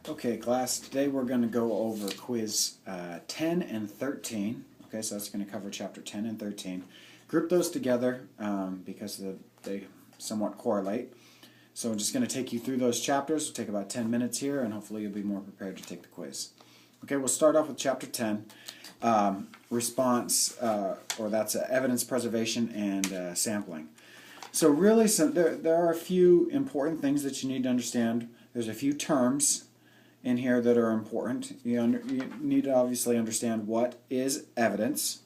Okay, class, today we're going to go over quiz 10 and 13. Okay, so that's going to cover chapter 10 and 13. Group those together because they somewhat correlate. So I'm just going to take you through those chapters. It'll take about 10 minutes here, and hopefully you'll be more prepared to take the quiz. Okay, we'll start off with chapter 10, response, or that's evidence preservation and sampling. So really, there are a few important things that you need to understand. There's a few terms in here that are important. You need to obviously understand what is evidence,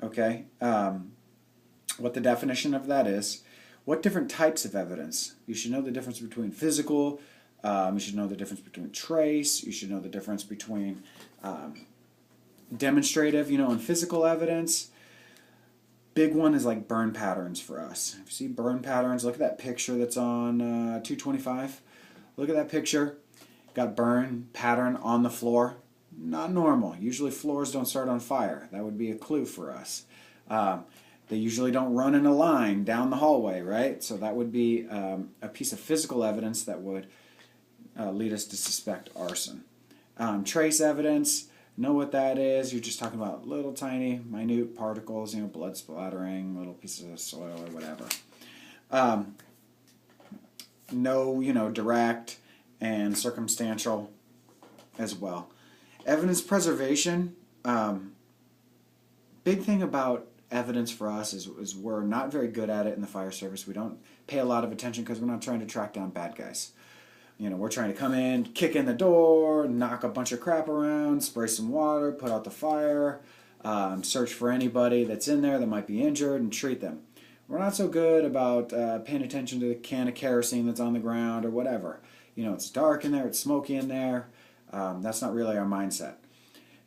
okay? What the definition of that is, what different types of evidence. You should know the difference between physical, you should know the difference between trace, you should know the difference between demonstrative, and physical evidence. Big one is like burn patterns for us. If you see burn patterns, look at that picture that's on 225. Look at that picture. Got burn pattern on the floor. Not normal. Usually floors don't start on fire. That would be a clue for us. They usually don't run in a line down the hallway, right? So that would be a piece of physical evidence that would lead us to suspect arson. Trace evidence, know what that is. You're just talking about little tiny, minute particles, blood splattering, little pieces of soil or whatever. Direct and circumstantial as well. Evidence preservation, big thing about evidence for us is we're not very good at it in the fire service. We don't pay a lot of attention because we're not trying to track down bad guys. We're trying to come in, kick in the door, knock a bunch of crap around, spray some water, put out the fire, search for anybody that's in there that might be injured and treat them. We're not so good about paying attention to the can of kerosene that's on the ground or whatever. It's dark in there, it's smoky in there. That's not really our mindset.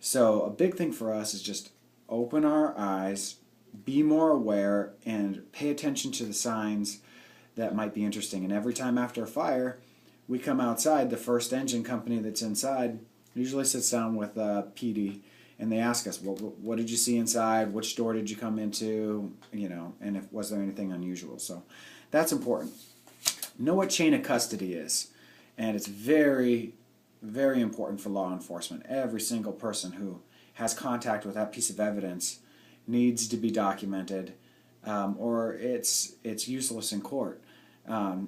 So a big thing for us is just open our eyes, be more aware, and pay attention to the signs that might be interesting. And every time after a fire, we come outside, the first engine company that's inside usually sits down with PD, and they ask us, what did you see inside? Which door did you come into? And was there anything unusual? So that's important. Know what chain of custody is. And it's very, very important for law enforcement. Every single person who has contact with that piece of evidence needs to be documented, or it's useless in court. For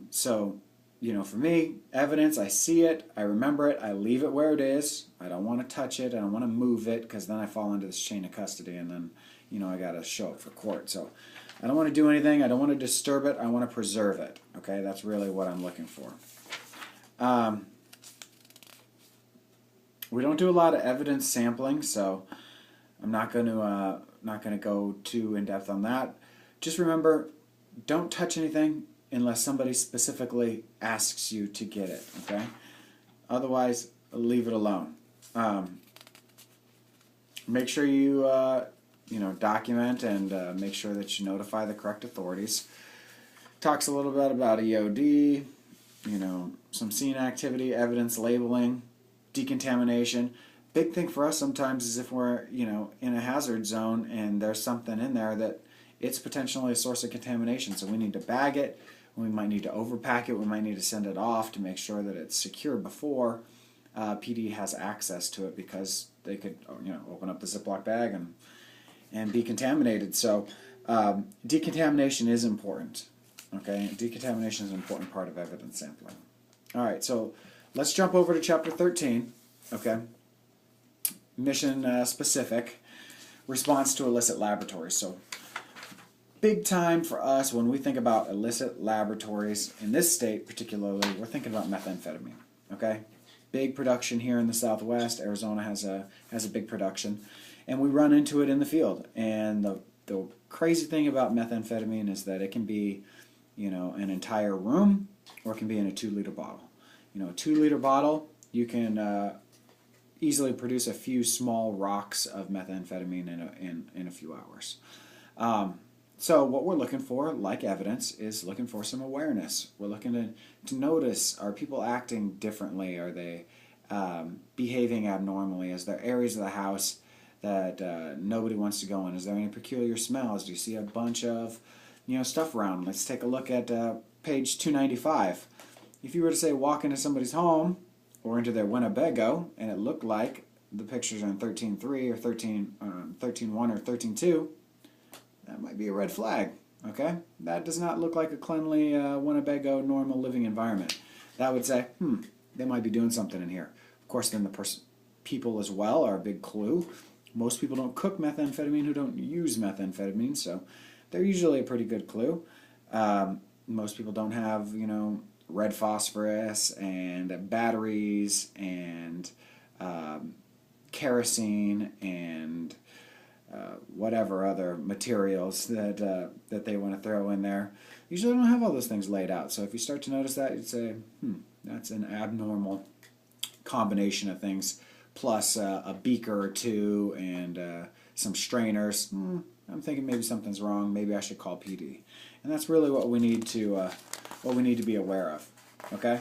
me, evidence, I see it, I remember it, I leave it where it is. I don't want to touch it, I don't want to move it, because then I fall into this chain of custody, and then, I got to show it for court. So I don't want to do anything, I don't want to disturb it, I want to preserve it. Okay, that's really what I'm looking for. We don't do a lot of evidence sampling, so I'm not going to go too in depth on that. Just remember, don't touch anything unless somebody specifically asks you to get it. Okay, otherwise leave it alone. Make sure you document and make sure that you notify the correct authorities. Talks a little bit about EOD. Some scene activity, evidence labeling, decontamination. Big thing for us sometimes is if we're, in a hazard zone and there's something in there that it's potentially a source of contamination. So we need to bag it, we might need to overpack it, we might need to send it off to make sure that it's secure before PD has access to it, because they could, open up the Ziploc bag and be contaminated. So decontamination is important. Okay, decontamination is an important part of evidence sampling. All right, so let's jump over to chapter 13. Okay, mission specific response to illicit laboratories. So big time for us when we think about illicit laboratories in this state particularly, we're thinking about methamphetamine. Okay, big production here in the Southwest. Arizona has a big production, and we run into it in the field. And the crazy thing about methamphetamine is that it can be an entire room, or it can be in a 2-liter bottle. A 2-liter bottle, you can easily produce a few small rocks of methamphetamine in a few hours. So what we're looking for, like evidence, is looking for some awareness. We're looking to notice, are people acting differently? Are they behaving abnormally? Is there areas of the house that nobody wants to go in? Is there any peculiar smells? Do you see a bunch of stuff around? Let's take a look at page 295. If you were to say walk into somebody's home or into their Winnebago, and it looked like the pictures are in 13.3 or 13.1 or 13.2, that might be a red flag. Okay, that does not look like a cleanly Winnebago normal living environment. That would say, they might be doing something in here. Of course, then the people as well are a big clue. Most people don't cook methamphetamine who don't use methamphetamine, so they're usually a pretty good clue. Most people don't have, red phosphorus and batteries and kerosene and whatever other materials that they want to throw in there. Usually don't have all those things laid out. So if you start to notice that, you'd say, that's an abnormal combination of things, plus a beaker or two and some strainers. I'm thinking maybe something's wrong. Maybe I should call PD. And that's really what we need to be aware of. Okay.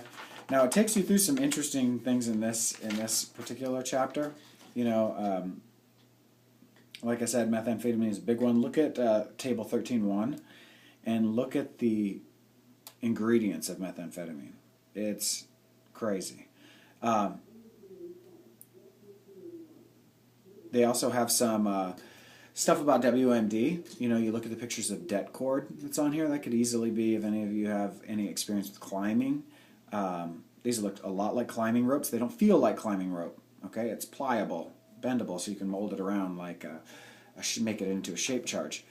Now it takes you through some interesting things in this particular chapter. Like I said, methamphetamine is a big one. Look at table 13.1 and look at the ingredients of methamphetamine. It's crazy. They also have some stuff about WMD. You look at the pictures of det cord that's on here. That could easily be, if any of you have any experience with climbing. These look a lot like climbing ropes. They don't feel like climbing rope. Okay, it's pliable, bendable, so you can mold it around like make it into a shape charge.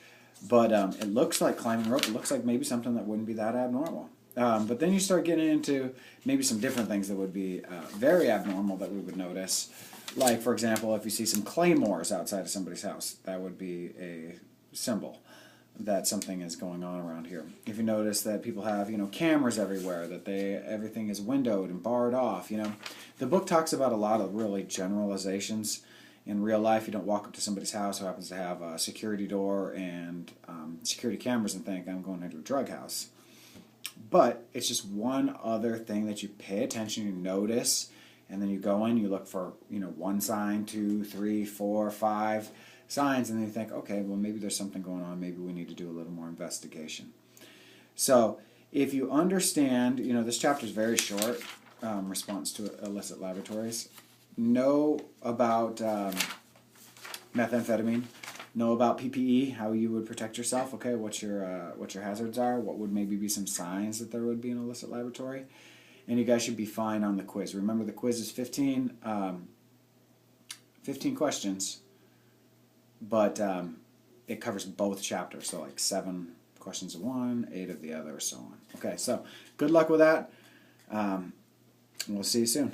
But it looks like climbing rope. It looks like maybe something that wouldn't be that abnormal. But then you start getting into maybe some different things that would be very abnormal that we would notice. Like, for example, if you see some claymores outside of somebody's house, that would be a symbol that something is going on around here. If you notice that people have, cameras everywhere, that everything is windowed and barred off, The book talks about a lot of really generalizations. In real life, you don't walk up to somebody's house who happens to have a security door and security cameras and think, I'm going into a drug house. But it's just one other thing that you pay attention, you notice, and then you go in, you look for, one sign, 2, 3, 4, 5 signs, and then you think, okay, well, maybe there's something going on. Maybe we need to do a little more investigation. So if you understand, this chapter is very short, response to illicit laboratories. Know about methamphetamine. Know about PPE, how you would protect yourself. Okay, what your hazards are. What would maybe be some signs that there would be an illicit laboratory. And you guys should be fine on the quiz. Remember, the quiz is 15 questions, but it covers both chapters. So like 7 questions of one, 8 of the other, so on. Okay, so good luck with that. We'll see you soon.